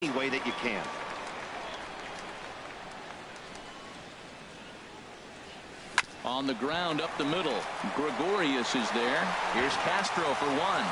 any way that you can. On the ground up the middle. Gregorius is there. Here's Castro for one.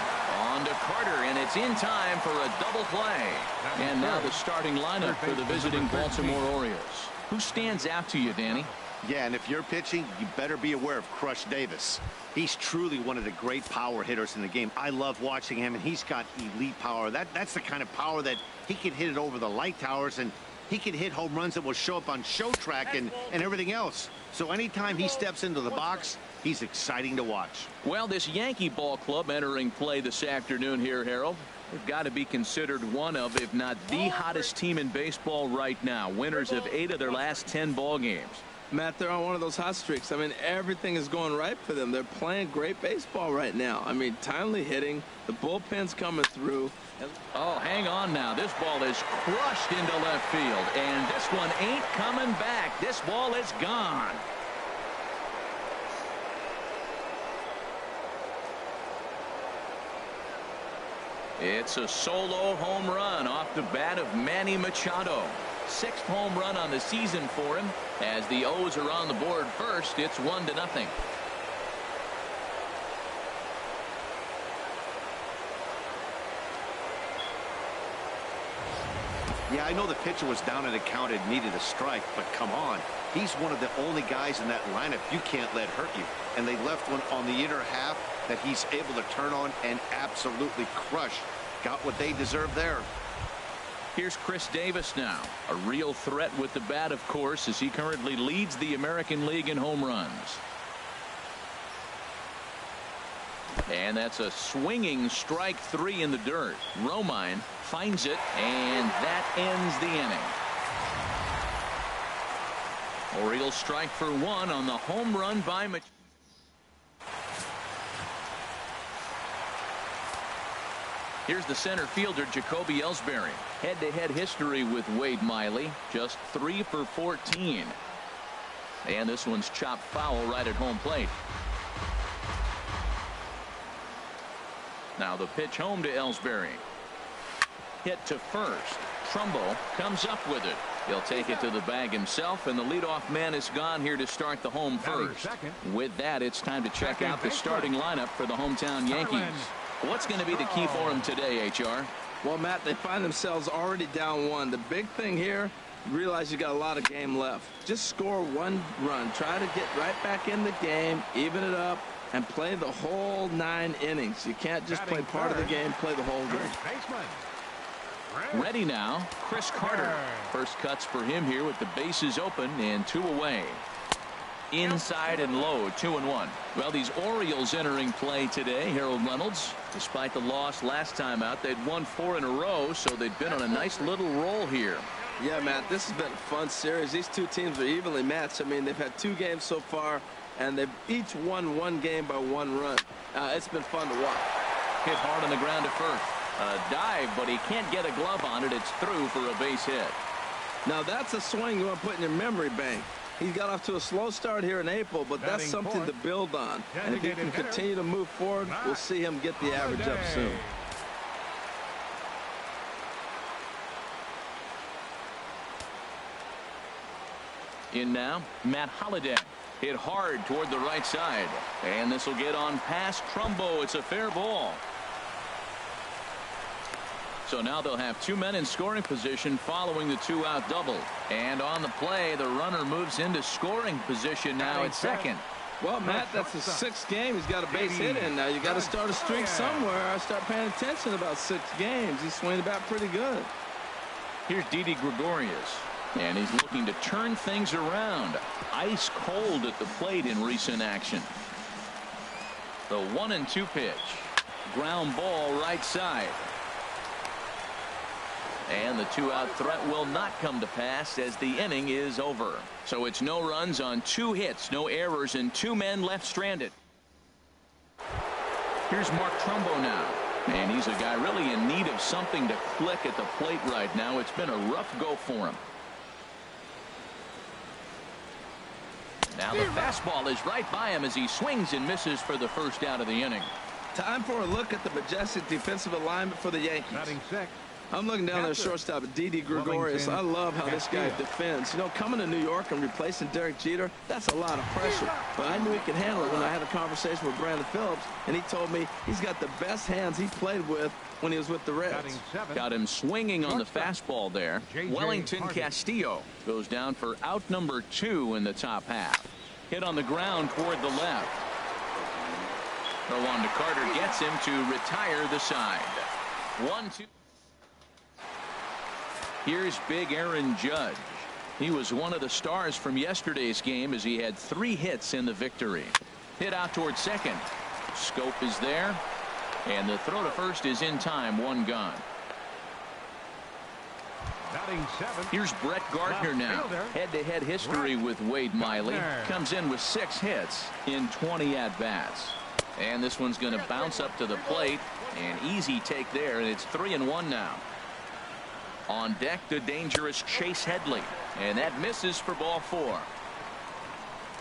On to Carter, and it's in time for a double play. And now the starting lineup for the visiting Baltimore Orioles. Who stands out to you, Danny? Yeah, and if you're pitching, you better be aware of Crush Davis. He's truly one of the great power hitters in the game. I love watching him, and he's got elite power. That's the kind of power that he can hit it over the light towers, and he can hit home runs that will show up on show track and everything else. So anytime he steps into the box, he's exciting to watch. Well, this Yankee ball club entering play this afternoon here, Harold. They've got to be considered one of, if not the hottest team in baseball right now. Winners of 8 of their last 10 ball games. Matt, they're on one of those hot streaks. I mean, everything is going right for them. They're playing great baseball right now. I mean, timely hitting. The bullpen's coming through. Oh, hang on now. This ball is crushed into left field. And this one ain't coming back. This ball is gone. It's a solo home run off the bat of Manny Machado. 6th home run on the season for him. As the O's are on the board first, it's 1-0. Yeah, I know the pitcher was down and it counted, needed a strike, but come on. He's one of the only guys in that lineup you can't let hurt you. And they left one on the inner half that he's able to turn on and absolutely crush. Got what they deserve there. Here's Chris Davis now. A real threat with the bat, of course, as he currently leads the American League in home runs. And that's a swinging strike 3 in the dirt. Romine finds it, and that ends the inning. Orioles strike for 1 on the home run by Machado. Here's the center fielder, Jacoby Ellsbury. Head-to-head history with Wade Miley. Just 3 for 14. And this one's chopped foul right at home plate. Now the pitch home to Ellsbury. Hit to first. Trumbo comes up with it. He'll take it to the bag himself, and the leadoff man is gone here to start the home first. With that, it's time to check out the starting lineup for the hometown Yankees. What's going to be the key for them today, HR? Well, Matt, they find themselves already down 1. The big thing here, realize you got a lot of game left. Just score 1 run. Try to get right back in the game, even it up, and play the whole 9 innings. You can't just play part of the game, play the whole game. Ready now, Chris Carter. First cuts for him here with the bases open and 2 away. Inside and low, 2-1. Well, these Orioles entering play today, Harold Reynolds. Despite the loss last time out, they'd won 4 in a row, so they've been on a nice little roll here. Yeah, Matt, this has been a fun series. These 2 teams are evenly matched. I mean, they've had 2 games so far, and they've each won 1 game by 1 run. It's been fun to watch. Hit hard on the ground at first. A dive, but he can't get a glove on it. It's through for a base hit. Now, that's a swing you want to put in your memory bank. He got off to a slow start here in April, but that's something to build on. And if he can continue to move forward, we'll see him get the average up soon. In now, Matt Holliday. Hit hard toward the right side. And this will get on past Trumbo. It's a fair ball. So now they'll have 2 men in scoring position following the 2-out double. And on the play, the runner moves into scoring position now at second. Well, Matt, that's the 6th game. He's got a base hit in now. You got to start a streak somewhere. I start paying attention about 6 games. He's swinging the bat pretty good. Here's Didi Gregorius. And he's looking to turn things around. Ice cold at the plate in recent action. The 1-2 pitch. Ground ball right side. And the 2-out threat will not come to pass as the inning is over. So it's no runs on 2 hits, no errors, and 2 men left stranded. Here's Mark Trumbo now. And he's a guy really in need of something to click at the plate right now. It's been a rough go for him. Now the fastball is right by him as he swings and misses for the first out of the inning. Time for a look at the majestic defensive alignment for the Yankees. I'm looking down at shortstop at Didi Gregorius. I love how this guy defends. You know, coming to New York and replacing Derek Jeter, that's a lot of pressure. But I knew he could handle it when I had a conversation with Brandon Phillips, and he told me he's got the best hands he played with when he was with the Reds. Got him swinging on the fastball there. Wellington Castillo goes down for out number 2 in the top half. Hit on the ground toward the left. Rwanda Carter gets him to retire the side. 1-2. Here's big Aaron Judge. He was one of the stars from yesterday's game as he had 3 hits in the victory. Hit out toward second. Scope is there. And the throw to first is in time. 1 gone. Here's Brett Gardner now. Head-to-head history with Wade Miley. Comes in with 6 hits in 20 at-bats. And this one's going to bounce up to the plate. An easy take there, and it's 3-1 now. On deck, the dangerous Chase Headley. And that misses for ball 4.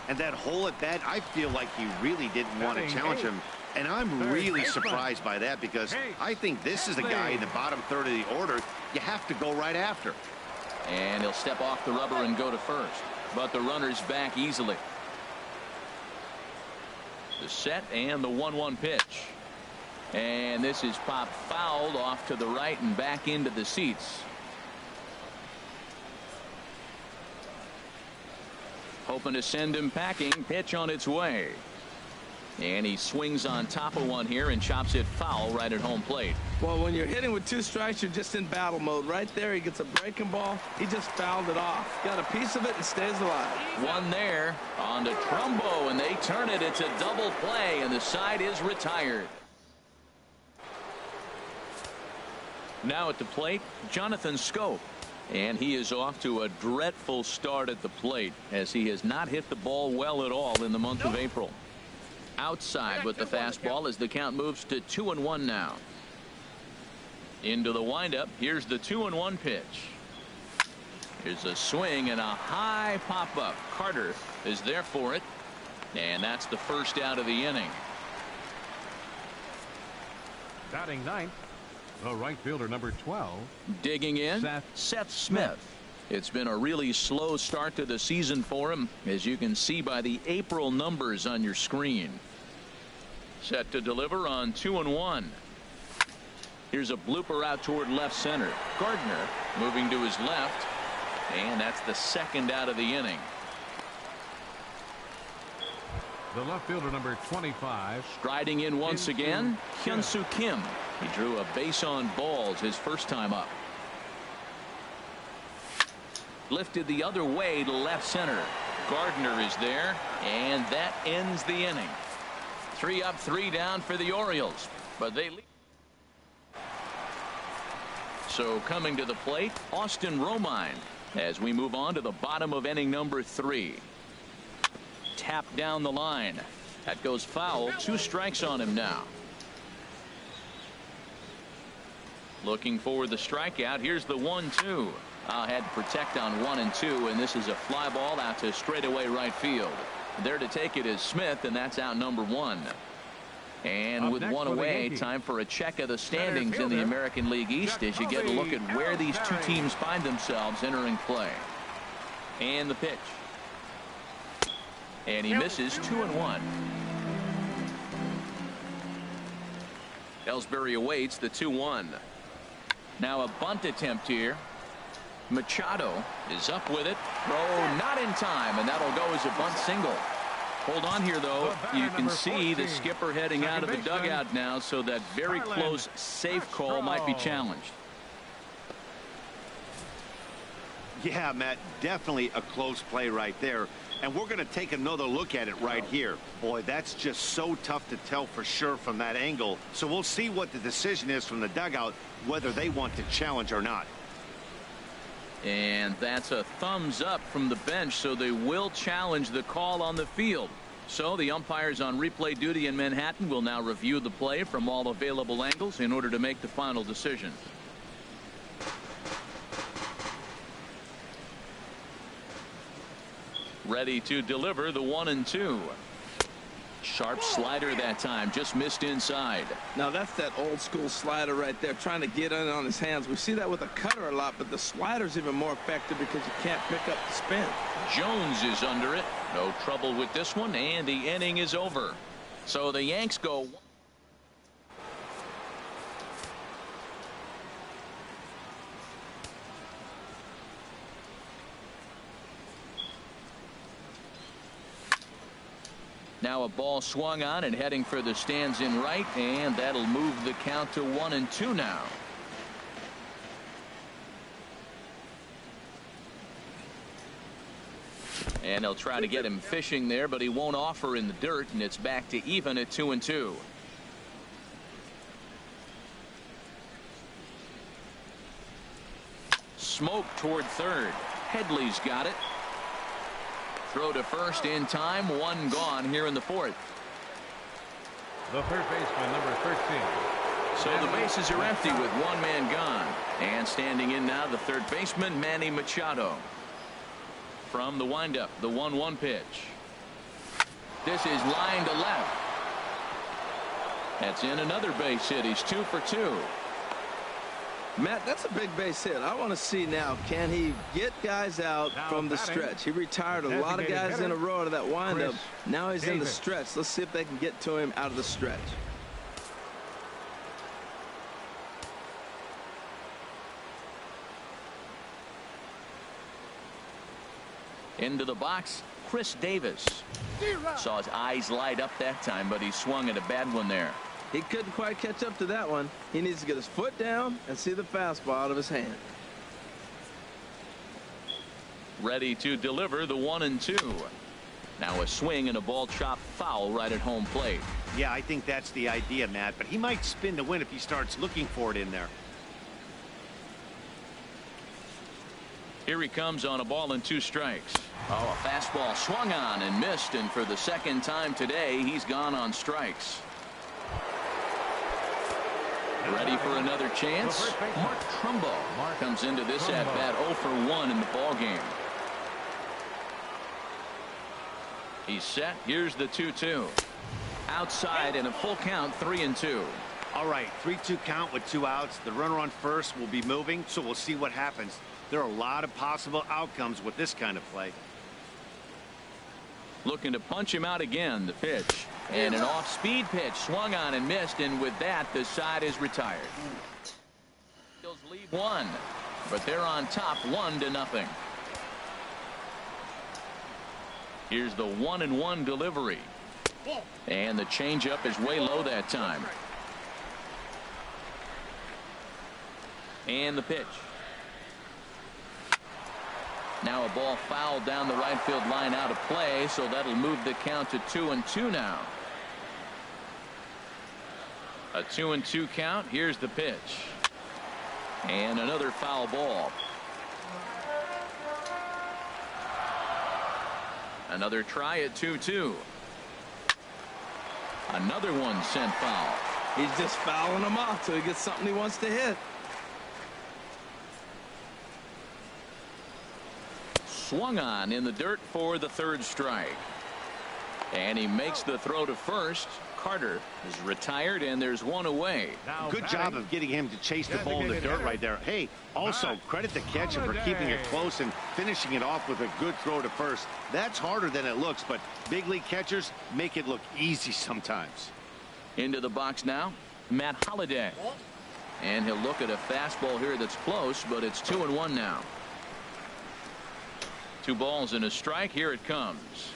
And that hole at bat, I feel like he really didn't want to challenge him. And I'm really surprised by that, because I think this is the guy in the bottom third of the order you have to go right after. And he'll step off the rubber and go to first. But the runner's back easily. The set and the 1-1 pitch. And this is popped fouled off to the right and back into the seats. Hoping to send him packing. Pitch on its way. And he swings on top of one here and chops it foul right at home plate. Well, when you're hitting with 2 strikes, you're just in battle mode. Right there, he gets a breaking ball. He just fouled it off. Got a piece of it and stays alive. One there on to Trumbo, and they turn it. It's a double play, and the side is retired. Now at the plate, Jonathan Scope. And he is off to a dreadful start at the plate, as he has not hit the ball well at all in the month of April. Outside with the fastball as the count moves to 2-1 now. Into the windup. Here's the 2-1 pitch. Here's a swing and a high pop-up. Carter is there for it. And that's the first out of the inning. Batting ninth, the right fielder, number 12. Digging in, Seth Smith. It's been a really slow start to the season for him, as you can see by the April numbers on your screen. Set to deliver on 2-1. Here's a blooper out toward left center. Gardner moving to his left, and that's the second out of the inning. The left fielder, number 25. Striding in once again, Hyun-Soo Kim. He drew a base on balls his first time up. Lifted the other way to left center. Gardner is there, and that ends the inning. 3 up, 3 down for the Orioles, but they lead. So coming to the plate, Austin Romine, as we move on to the bottom of inning number 3. Tap down the line. That goes foul. 2 strikes on him now. Looking for the strikeout. Here's the 1-2. Had to protect on 1 and 2, and this is a fly ball out to straightaway right field. There to take it is Smith, and that's out number 1. And with 1 away, time for a check of the standings in the American League East as you get a look at where these 2 teams find themselves entering play. And the pitch. And he misses. 2-1. Ellsbury awaits the 2-1. Now a bunt attempt here. Machado is up with it. Throw not in time, and that'll go as a bunt single. Hold on here, though. You can see the skipper heading out of the dugout now, so that very close safe call might be challenged. Yeah, Matt, definitely a close play right there. And we're going to take another look at it right here. Boy, that's just so tough to tell for sure from that angle. So we'll see what the decision is from the dugout, whether they want to challenge or not. And that's a thumbs up from the bench, so they will challenge the call on the field. So the umpires on replay duty in Manhattan will now review the play from all available angles in order to make the final decision. Ready to deliver the 1 and 2. Sharp slider that time, just missed inside. Now that's that old school slider right there, trying to get in on his hands. We see that with a cutter a lot, but the slider's even more effective because you can't pick up the spin. Jones is under it. No trouble with this one, and the inning is over. So the Yanks go. Now a ball swung on and heading for the stands in right, and that'll move the count to 1-2 now. And they'll try to get him fishing there, but he won't offer in the dirt, and it's back to even at 2-2. Smoke toward third. Headley's got it. Throw to first in time. One gone here in the fourth. The third baseman, number 13. So the bases are empty with one man gone. And standing in now, the third baseman, Manny Machado. From the windup, the 1-1 pitch. This is line to left. That's in another base hit. He's 2 for 2. Matt, that's a big base hit. I want to see now, can he get guys out from the stretch? He retired a lot of guys in a row to that windup. Now he's in the stretch. Let's see if they can get to him out of the stretch. Into the box, Chris Davis. Saw his eyes light up that time, but he swung at a bad one there. He couldn't quite catch up to that one. He needs to get his foot down and see the fastball out of his hand. Ready to deliver the 1-2. Now a swing and a ball chopped foul right at home plate. Yeah, I think that's the idea, Matt, but he might spin to win if he starts looking for it in there. Here he comes on a ball and 2 strikes. Oh, a fastball swung on and missed, and for the second time today, he's gone on strikes. Ready for another chance. Mark Trumbo comes into this at bat 0 for 1 in the ball game. He's set. Here's the 2-2. Outside and a full count, 3-2. All right, 3-2 count with 2 outs. The runner on first will be moving, so we'll see what happens. There are a lot of possible outcomes with this kind of play. Looking to punch him out again. The pitch. And an off-speed pitch swung on and missed, and with that the side is retired. Orioles lead 1, but they're on top 1-0. Here's the 1-1 delivery, and the changeup is way low that time. And the pitch. Now a ball fouled down the right field line out of play, so that'll move the count to 2-2 now. A 2-2 count. Here's the pitch. And another foul ball. Another try at 2-2. Another one sent foul. He's just fouling them off till he gets something he wants to hit. Swung on in the dirt for the 3rd strike. And he makes the throw to first. Carter is retired, and there's 1 away. Good job of getting him to chase the ball in the dirt right there. Hey, also credit the catcher for keeping it close and finishing it off with a good throw to first. That's harder than it looks, but big league catchers make it look easy sometimes. Into the box now, Matt Holliday. And he'll look at a fastball here that's close, but it's 2-1 now. 2 balls and a strike. Here it comes.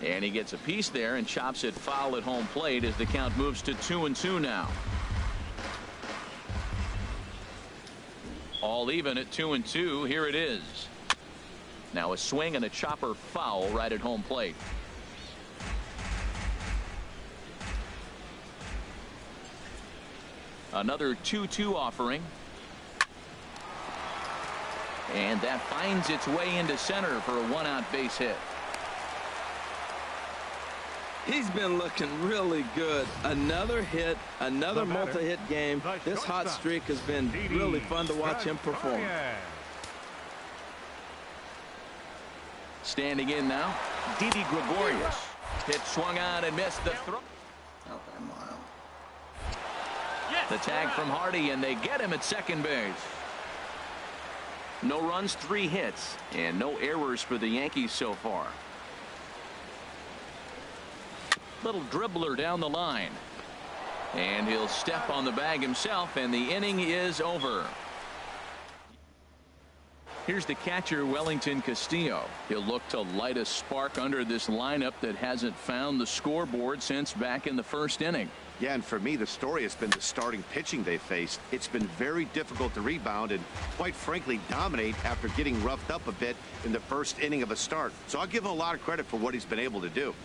And he gets a piece there and chops it foul at home plate as the count moves to 2-2 now. All even at 2-2. Here it is. Now a swing and a chopper foul right at home plate. Another 2-2 offering. And that finds its way into center for a 1-out base hit. He's been looking really good. Another hit, another multi-hit game. This hot streak has been really fun to watch him perform. Standing in now, Didi Gregorius. Pitch swung on and missed the throw. Not that mile. The tag from Hardy, and they get him at second base. No runs, 3 hits, and no errors for the Yankees so far. Little dribbler down the line. And he'll step on the bag himself, and the inning is over. Here's the catcher, Wellington Castillo. He'll look to light a spark under this lineup that hasn't found the scoreboard since back in the first inning. Yeah, and for me, the story has been the starting pitching they faced. It's been very difficult to rebound and, quite frankly, dominate after getting roughed up a bit in the first inning of a start. So I'll give him a lot of credit for what he's been able to do.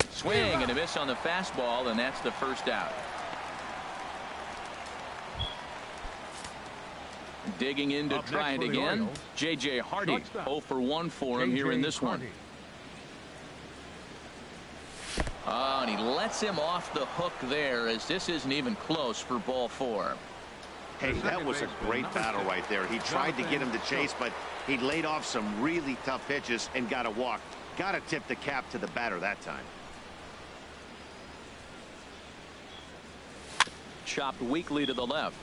Swing and a miss on the fastball, and that's the first out. Digging in to try it again. J.J. Hardy, 0 for 1 for him here in this one. Oh, and he lets him off the hook there, as this isn't even close for ball 4. Hey, that was a great battle right there. He tried to get him to chase, but he laid off some really tough pitches and got a walk. Got to tip the cap to the batter that time. Chopped weakly to the left.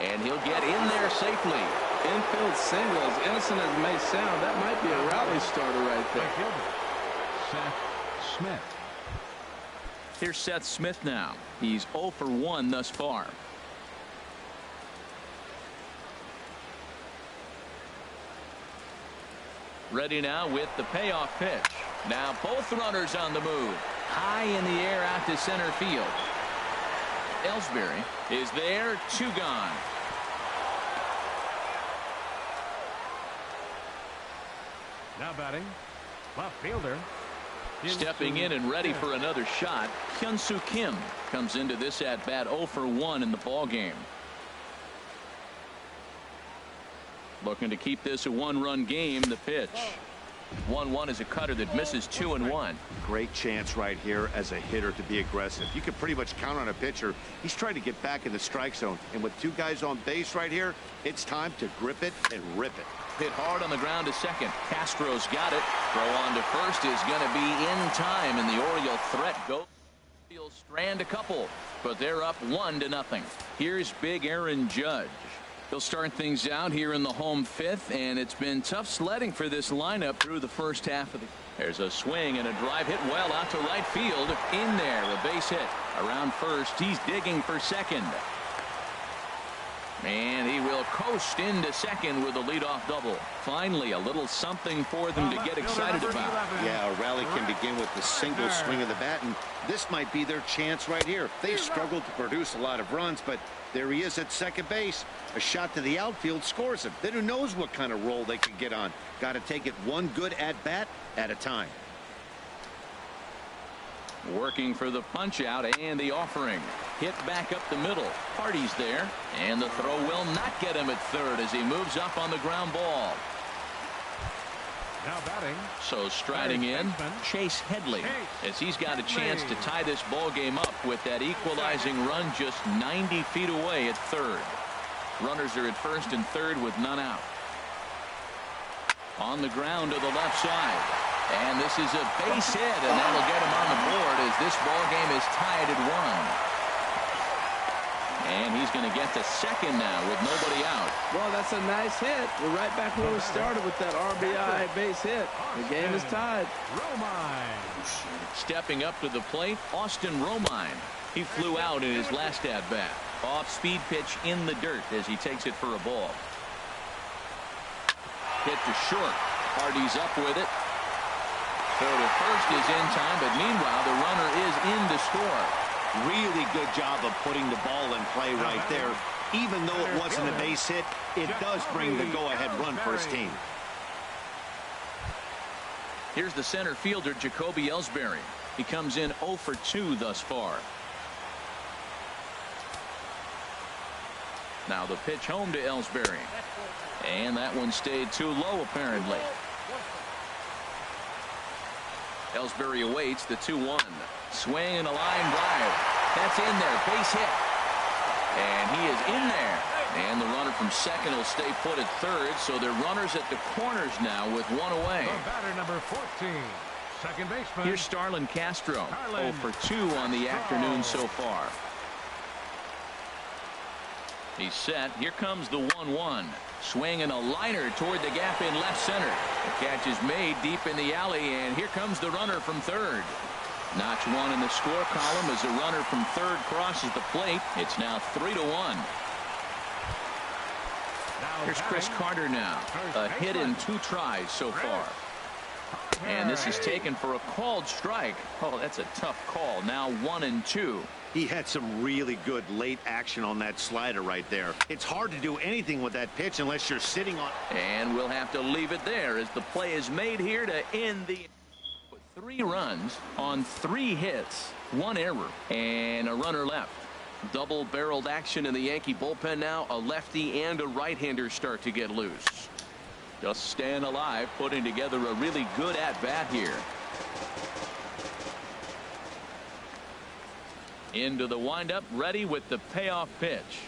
And he'll get in there safely. Infield single, as innocent as it may sound, that might be a rally starter right there. Seth Smith. Here's Seth Smith now. He's 0 for 1 thus far. Ready now with the payoff pitch. Now both runners on the move. High in the air out to center field. Ellsbury is there, 2 gone. Now batting, left fielder. Stepping in and ready for another shot, Hyun-Soo Kim comes into this at bat 0 for 1 in the ball game. Looking to keep this a 1-run game. The pitch. 1-1 is a cutter that misses 2-1. Great chance right here as a hitter to be aggressive. You can pretty much count on a pitcher. He's trying to get back in the strike zone, and with 2 guys on base right here, it's time to grip it and rip it. Hit hard on the ground to second. Castro's got it. Throw on to first is going to be in time, and the Oriole threat goes. He'll strand a couple, but they're up 1-0. Here's big Aaron Judge. He'll start things out here in the home 5th, and it's been tough sledding for this lineup through the first half of the. There's a swing and a drive hit well out to right field. In there, a base hit. Around first, he's digging for second. And he will coast into second with a leadoff double. Finally, a little something for them to get excited about. Yeah, a rally can begin with the single swing of the bat, and this might be their chance right here. They've struggled to produce a lot of runs, but there he is at second base. A shot to the outfield scores him. Then who knows what kind of roll they can get on. Got to take it one good at-bat at a time. Working for the punch-out and the offering. Hit back up the middle. Hardy's there, and the throw will not get him at third as he moves up on the ground ball. Now batting. So striding in, Chase Headley, as he's got a chance to tie this ball game up with that equalizing run just 90 feet away at third. Runners are at first and third with none out. On the ground to the left side. And this is a base hit, and that will get him on the board as this ball game is tied at 1. And he's going to get to second now with nobody out. Well, that's a nice hit. We're right back where we started with that RBI base hit. The game is tied. Romine. Stepping up to the plate, Austin Romine. He flew out in his last at-bat. Off-speed pitch in the dirt as he takes it for a ball. Hit to short. Hardy's up with it. Throw to first is in time, but meanwhile the runner is in to score. Really good job of putting the ball in play right there. Even though it wasn't a base hit, it does bring the go-ahead run for his team. Here's the center fielder, Jacoby Ellsbury. He comes in 0 for 2 thus far. Now the pitch home to Ellsbury. And that one stayed too low, apparently. Ellsbury awaits the 2-1. Swing and a line drive. That's in there. Base hit. And he is in there. And the runner from second will stay put at third, so they're runners at the corners now with one away. The batter, number 14, second baseman. Here's Starlin Castro, 0 for 2 on the afternoon so far. He's set. Here comes the 1-1. Swinging a liner toward the gap in left center. The catch is made deep in the alley, and here comes the runner from third. Notch one in the score column as the runner from third crosses the plate. It's now 3-1. Here's Chris Carter now. A hit in 2 tries so far. And this is taken for a called strike. Oh, that's a tough call. Now 1-2. He had some really good late action on that slider right there. It's hard to do anything with that pitch unless you're sitting on. And we'll have to leave it there as the play is made here to end the 3 runs on 3 hits, 1 error, and a runner left. Double-barreled action in the Yankee bullpen now. A lefty and a right-hander start to get loose. Just staying alive, putting together a really good at-bat here. Into the windup, ready with the payoff pitch.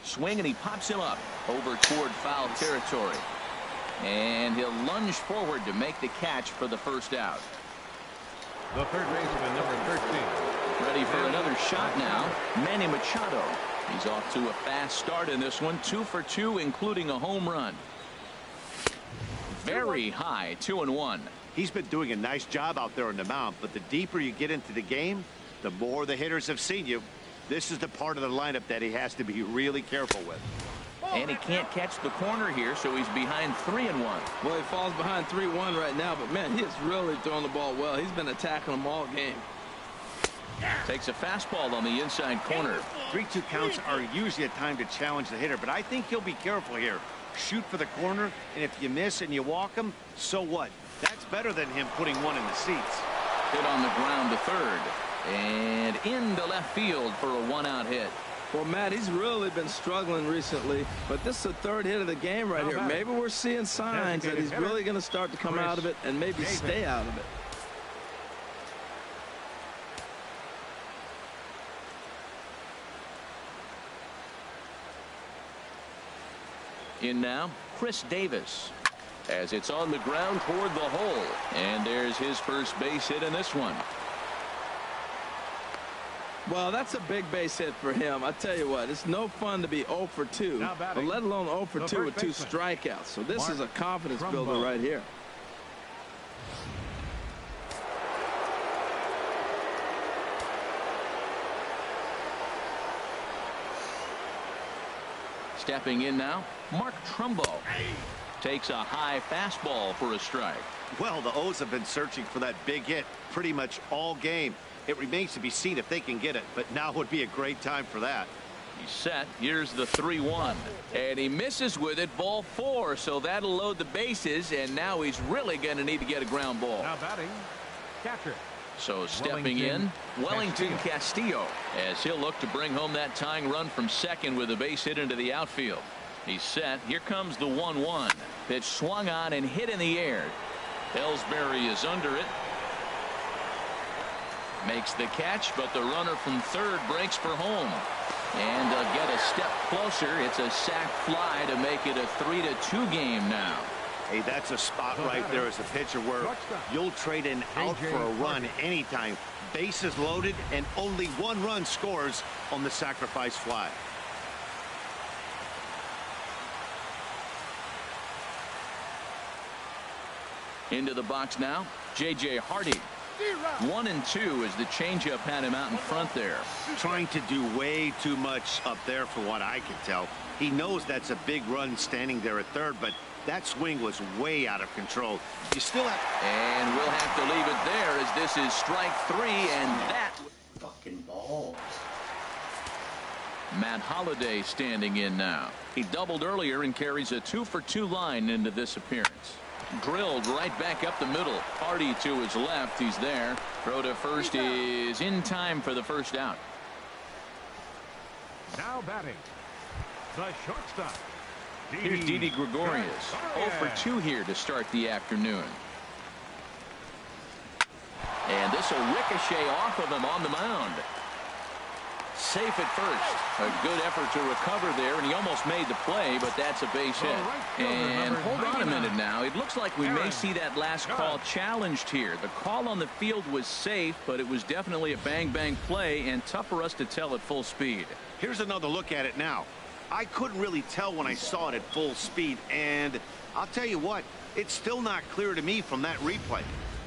Swing, and he pops him up over toward foul territory. And he'll lunge forward to make the catch for the first out. The third baseman, number 13. Ready for another shot now, Manny Machado. He's off to a fast start in this one, 2 for 2, including a home run. Very high, 2-1. He's been doing a nice job out there on the mound, but the deeper you get into the game, the more the hitters have seen you. This is the part of the lineup that he has to be really careful with. And he can't catch the corner here, so he's behind 3-1. Well, he falls behind 3-1 right now, but man, he is really throwing the ball well. He's been attacking them all game. Takes a fastball on the inside corner. 3-2 counts are usually a time to challenge the hitter, but I think he'll be careful here. Shoot for the corner, and if you miss and you walk him, so what? That's better than him putting one in the seats. Hit on the ground to third. And into left field for a 1-out hit. Well, Matt, he's really been struggling recently, but this is the 3rd hit of the game right here. Maybe we're seeing signs that he's really going to start to come out of it and maybe stay out of it. In now, Chris Davis. As it's on the ground toward the hole. And there's his first base hit in this one. Well, that's a big base hit for him. I tell you what, it's no fun to be 0 for 2, but let alone 0 for 2 with 2 strikeouts. So this is a confidence builder right here. Stepping in now, Mark Trumbo. Takes a high fastball for a strike. Well, the O's have been searching for that big hit pretty much all game. It remains to be seen if they can get it, but now would be a great time for that. He's set. Here's the 3-1. And he misses with it, ball 4, so that'll load the bases, and now he's really going to need to get a ground ball. Now batting, catcher. So stepping in, Wellington Castillo, as he'll look to bring home that tying run from second with a base hit into the outfield. He's set. Here comes the 1-1. Pitch swung on and hit in the air. Ellsbury is under it. Makes the catch, but the runner from third breaks for home. And they'll get a step closer. It's a sac fly to make it a 3-2 game now. Hey, that's a spot right there as a pitcher where you'll trade an out for a run anytime. Bases loaded, and only 1 run scores on the sacrifice fly. Into the box now, J.J. Hardy. 1-2 as the changeup had him out in front there. Trying to do way too much up there for what I can tell. He knows that's a big run standing there at third, but that swing was way out of control. You still have... And we'll have to leave it there as this is strike 3, and that... Fucking balls. Matt Holliday standing in now. He doubled earlier and carries a 2-for-2 line into this appearance. Drilled right back up the middle. Hardy to his left. He's there. Throw to first is in time for the first out. Now batting, the shortstop. Here's Didi Gregorius. 0 for 2 here to start the afternoon. And this will ricochet off of him on the mound. safe at first. A good effort to recover there, and he almost made the play, but that's a base hit. And hold on a minute now. It looks like we may see that last call challenged here. The call on the field was safe, but it was definitely a bang-bang play and tough for us to tell at full speed. Here's another look at it now. I couldn't really tell when I saw it at full speed, and I'll tell you what, it's still not clear to me from that replay.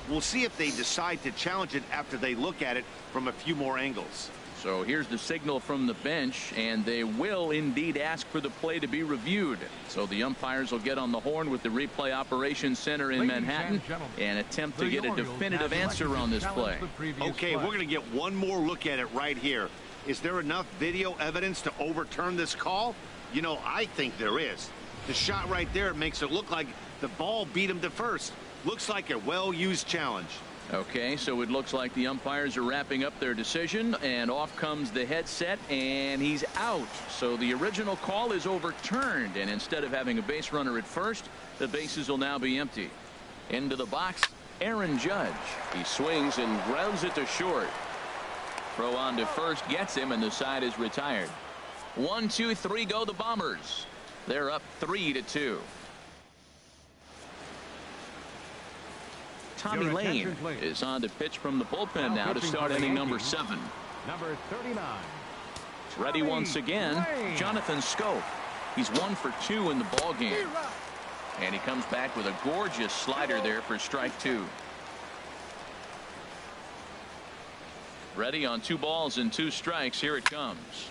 We'll see if they decide to challenge it after they look at it from a few more angles. So here's the signal from the bench, and they will indeed ask for the play to be reviewed. So the umpires will get on the horn with the replay operations center in Manhattan and attempt to get a definitive answer on this play. Okay, we're going to get one more look at it right here. Is there enough video evidence to overturn this call? You know, I think there is. The shot right there makes it look like the ball beat him to first. Looks like a well-used challenge. Okay, so it looks like the umpires are wrapping up their decision, and off comes the headset, and he's out. So the original call is overturned, and instead of having a base runner at first, the bases will now be empty. Into the box, Aaron Judge. He swings and grounds it to short. Throw on to first gets him, and the side is retired. 1, 2, 3 go the Bombers. They're up 3-2. Tommy Lane is on to pitch from the bullpen now to start inning number 7. Number 39. Ready once again, Jonathan Schoaf. He's 1 for 2 in the ball game. And he comes back with a gorgeous slider there for strike 2. Ready on 2 balls and 2 strikes. Here it comes.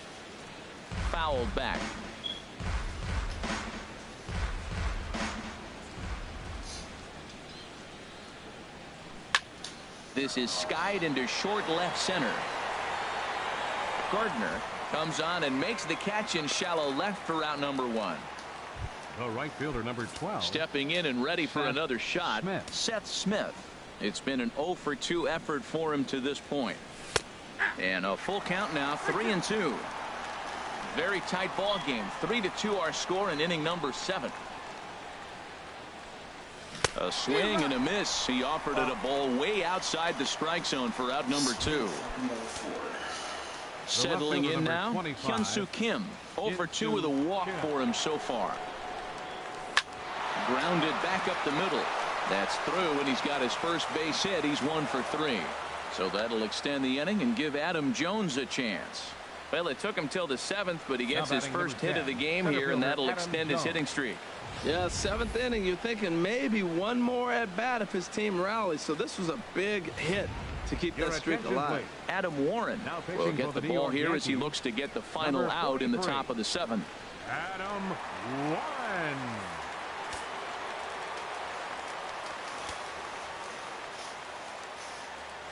Fouled back. This is skied into short left center. Gardner comes on and makes the catch in shallow left for out number 1. The right fielder, number 12. Stepping in and ready for another shot, Seth Smith. It's been an 0 for 2 effort for him to this point. And a full count now, 3-2. Very tight ball game. 3-2 our score in inning number 7. A swing and a miss. He offered it a ball way outside the strike zone for out number 2. Settling in now, Hyun-Soo Kim. 0 for 2 with a walk for him so far. Grounded back up the middle. That's through, and he's got his first base hit. He's 1 for 3. So that'll extend the inning and give Adam Jones a chance. Well, it took him till the 7th, but he gets his first hit of the game here, and that'll extend his hitting streak. Yeah, 7th inning, you're thinking maybe one more at bat if his team rallies. So this was a big hit to keep that streak alive. Adam Warren will get the ball here as he looks to get the final out in the top of the 7th. Adam Warren.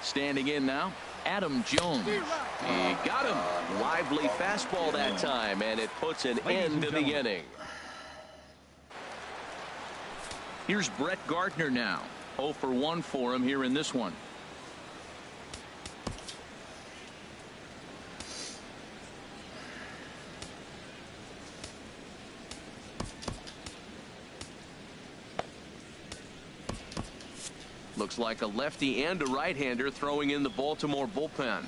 Standing in now, Adam Jones. He got him. Lively fastball that time, and it puts an end to the inning. Here's Brett Gardner now. 0 for 1 for him here in this one. Looks like a lefty and a right-hander throwing in the Baltimore bullpen.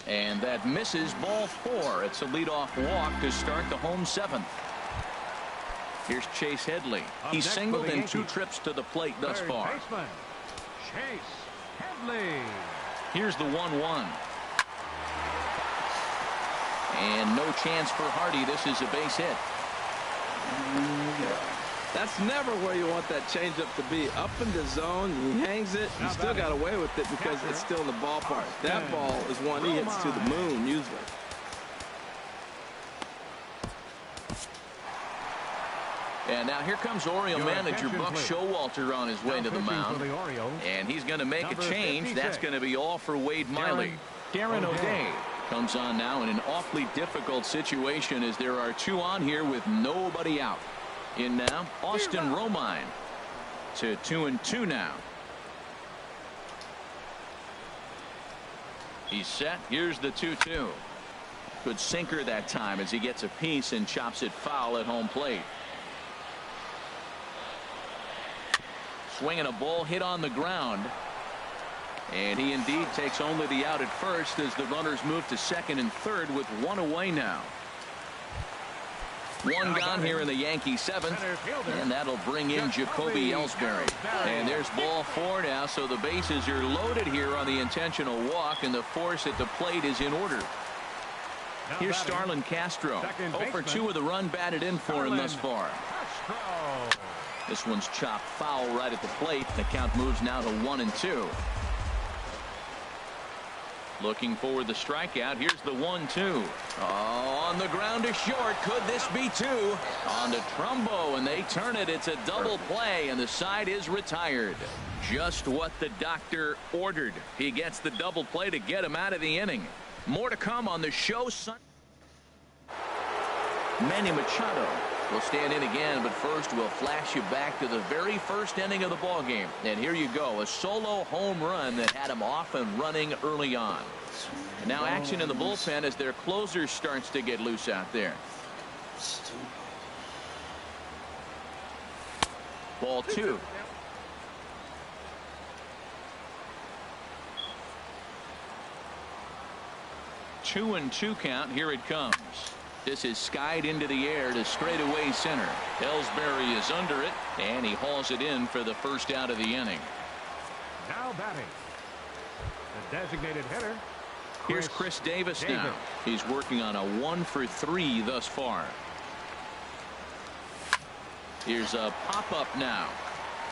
And that misses, ball 4. It's a leadoff walk to start the home 7th. Here's Chase Headley. He's singled in 2 trips to the plate thus far. Chase Headley. Here's the 1-1. And no chance for Hardy. This is a base hit. That's never where you want that changeup to be. Up in the zone, he hangs it. He still got away with it because it's still in the ballpark. That ball is one he hits to the moon usually. And now here comes Oriole manager Buck Showalter on his way to the mound. And he's going to make a change. That's going to be all for Wade Miley. Darren O'Day comes on now in an awfully difficult situation as there are 2 on here with nobody out. In now, Austin Romine to 2-2 now. He's set. Here's the 2-2. Good sinker that time as he gets a piece and chops it foul at home plate. Swinging a ball hit on the ground. And he indeed takes only the out at first as the runners move to second and third with one away now. One gone here in the Yankee seventh, and that'll bring in Jacoby Ellsbury. And there's ball four now, so the bases are loaded here on the intentional walk, and the force at the plate is in order. Here's Starlin Castro. 0 for 2 with a run batted in for him thus far. This one's chopped foul right at the plate. The count moves now to 1-2. Looking for the strikeout. Here's the 1-2. Oh, on the ground to short. Could this be two? On to Trumbo, and they turn it. It's a double play, and the side is retired. Just what the doctor ordered. He gets the double play to get him out of the inning. More to come on the show. Manny Machado will stand in again, but first we'll flash you back to the very first inning of the ball game. And here you go, a solo home run that had him off and running early on. And now action in the bullpen as their closer starts to get loose out there. Ball two. 2-2 count. Here it comes. This is skied into the air to straightaway center. Ellsbury is under it, and he hauls it in for the first out of the inning. Now batting, the designated hitter. Here's Chris Davis now. He's working on a 1 for 3 thus far. Here's a pop-up now.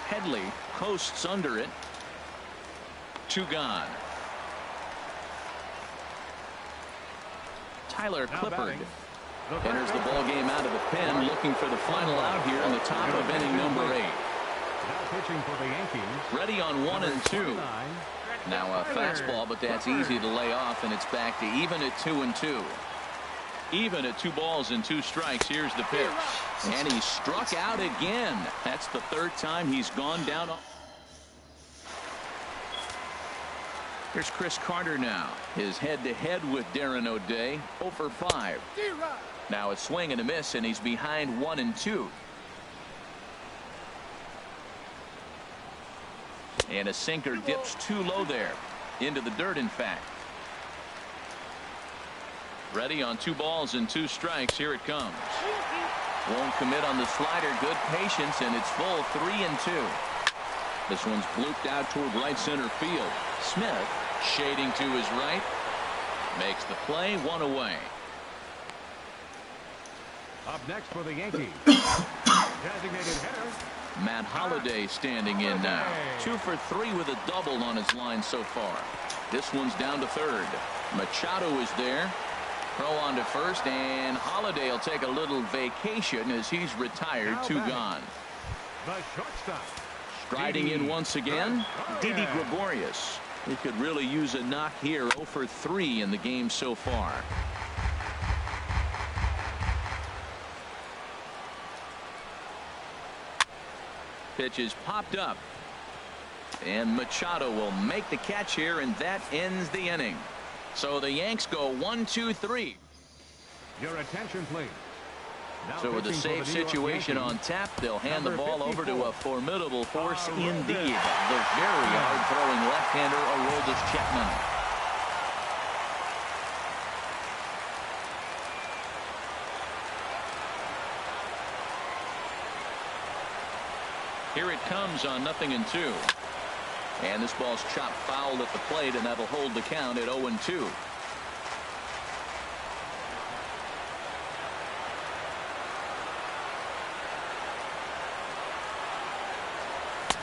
Headley coasts under it. 2 gone. Tyler Clippard enters the ball game out of the pen, looking for the final out here in the top of inning number 8. Now pitching for the Yankees. Ready on 1 and 2. Now a fastball, but that's easy to lay off, and it's back to even at 2-2. Even at 2 balls and 2 strikes. Here's the pitch, and he struck out again. That's the 3rd time he's gone down. Here's Chris Carter now. His head-to-head with Darren O'Day. 0 for 5. Now a swing and a miss, and he's behind 1 and 2. And a sinker dips too low there. Into the dirt, in fact. Ready on 2 balls and 2 strikes. Here it comes. Won't commit on the slider. Good patience, and it's full 3-2. This one's blooped out toward right center field. Smith shading to his right. Makes the play. 1 away. Up next for the Yankees. Designated hitter. Matt Holliday standing in now. 2 for 3 with a double on his line so far. This one's down to 3rd. Machado is there. Throw on to first, and Holliday will take a little vacation as he's retired. 2 gone. The shortstop. Striding in once again, Didi Gregorius. He could really use a knock here. 0 for 3 in the game so far. Pitch is popped up, and Machado will make the catch here, and that ends the inning. So the Yanks go 1-2-3. Your attention, please. Now so with a safe situation on tap, they'll hand the ball over to a formidable force indeed. The very hard-throwing left-hander, Aroldis Chapman. Here it comes on 0-2. And this ball's chopped foul at the plate, and that'll hold the count at 0-2.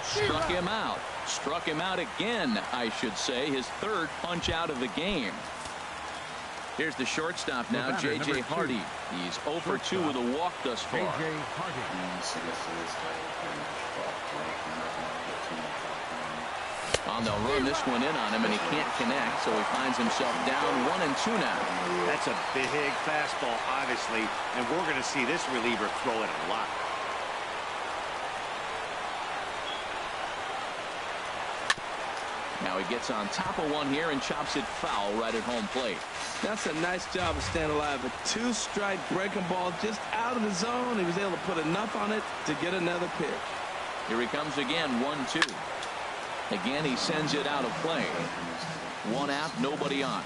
Struck him out. Struck him out again, I should say. His 3rd punch out of the game. Here's the shortstop now, J.J. Hardy. He's 0 for 2 with a walk thus far. J.J. Hardy. They'll run this one in on him, and he can't connect, so he finds himself down 1-2 now. That's a big fastball, obviously, and we're going to see this reliever throw it a lot. Now he gets on top of one here and chops it foul right at home plate. That's a nice job of staying alive. A 2-strike breaking ball just out of the zone. He was able to put enough on it to get another pitch. Here he comes again. 1-2. Again, he sends it out of play. 1 out, nobody on.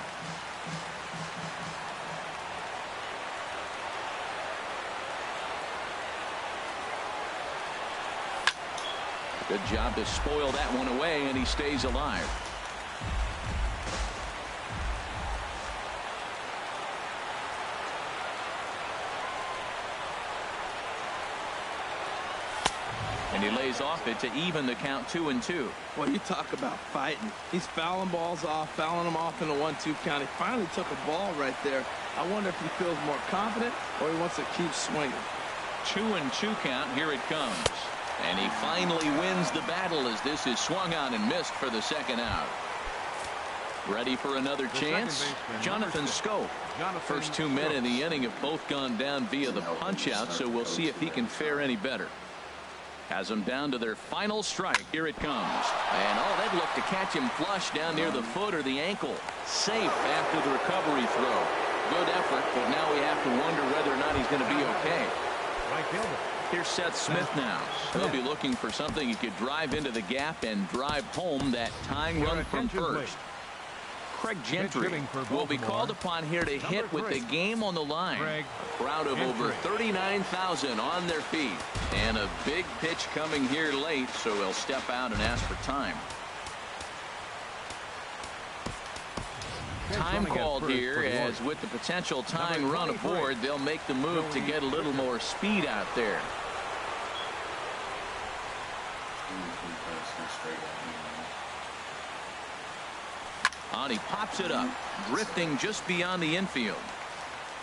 Good job to spoil that one away, and he stays alive. And he lays off it to even the count 2-2. Well, you talk about fighting. He's fouling balls off, fouling them off in the 1-2 count. He finally took a ball right there. I wonder if he feels more confident or he wants to keep swinging. 2-2 count. Here it comes. And he finally wins the battle as this is swung on and missed for the 2nd out. Ready for another chance? Jonathan Scope. First 2 men in the inning have both gone down via the punch out, so we'll see if he can fare any better. Has them down to their final strike. Here it comes. And they'd look to catch him flush down near the foot or the ankle. Safe after the recovery throw. Good effort, but now we have to wonder whether or not he's going to be okay. Right fielder. Here's Seth Smith now. He'll be looking for something he could drive into the gap and drive home that tying run from first. Craig Gentry will be called upon here to hit with the game on the line. A crowd of over 39,000 on their feet. And a big pitch coming here late, so he'll step out and ask for time. Time called here, as with the potential tying run aboard, they'll make the move to get a little more speed out there. And he pops it up, drifting just beyond the infield.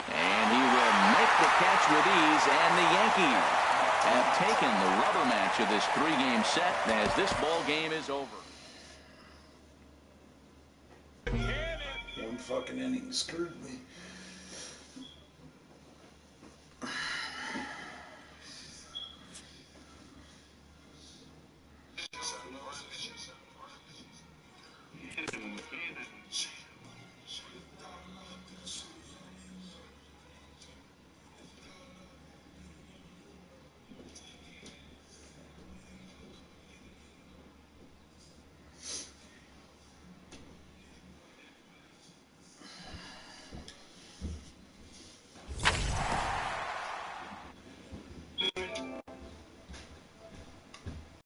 And he will make the catch with ease, and the Yankees have taken the rubber match of this 3-game set as this ball game is over. One fucking inning screwed me.